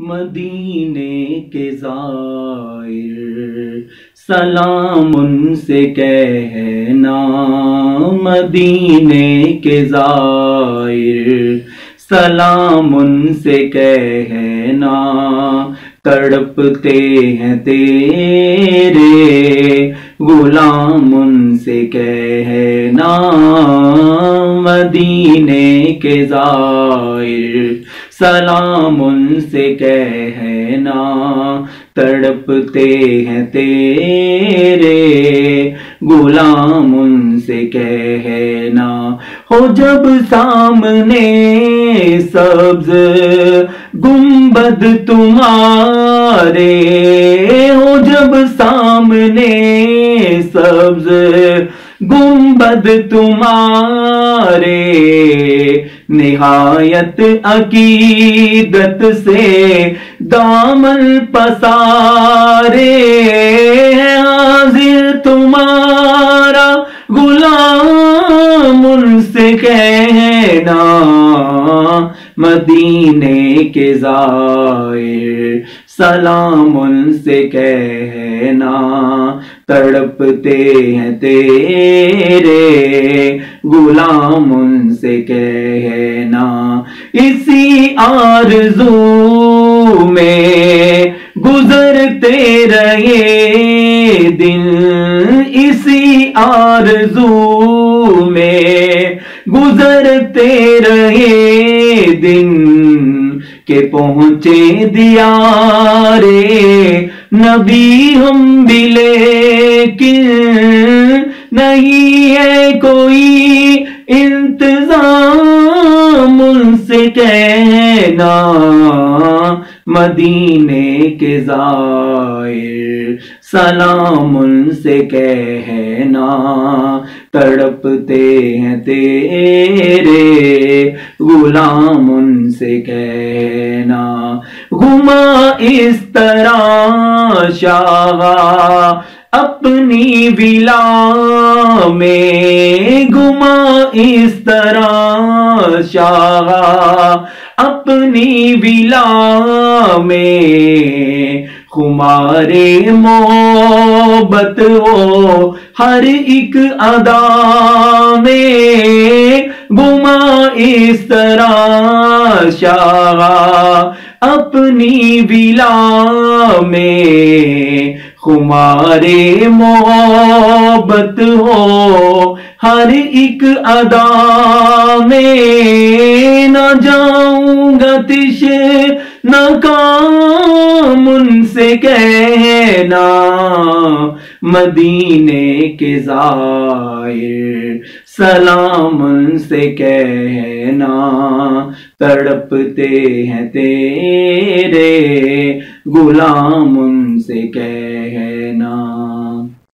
मदीने के ज़ाहिर सलाम उनसे कहना, मदीने के ज़ाहिर सलाम उनसे कहना, तड़पते हैं तेरे गुलाम उनसे कहना, मदीने के ज़ाहिर सलाम उनसे कहना, तड़पते हैं तेरे गुलाम उनसे कहना। हो जब सामने सब्ज गुंबद तुम्हारे, हो जब सामने सब्ज गुंबद तुम्हारे, निहायत अकीदत से दामन पसारे, हाजिर तुम्हारा गुलाम उनसे कहना, मदीने के ज़ाहिर सलाम उनसे कहना, तड़पते हैं तेरे गुलाम उनसे कहना। इसी आरज़ू में गुजरते रहे दिन, इसी आरज़ू में गुजरते रहे दिन, के पहुंचे दियारे नबी हम भी, लेकिन नहीं है कोई इंतजाम उनसे कहना, मदीने के ज़ाहिर सलाम उनसे कहना, तड़पते हैं तेरे गुलाम उनसे कहना। घुमा इस तरह शाह अपनी विला में, घुमा इस तरह शाह अपनी विला में, खुमारे मोहब्बत हो हर एक अदा में, घुमा इस तरह शाह अपनी विला में, खुमारे मोहब्बत हो हर एक अदा में, न जाऊंगा तिश न काम उनसे कहना, मदीने के ज़ाहिर सलाम उनसे कहना, तड़पते हैं तेरे गुलाम उनसे कहना।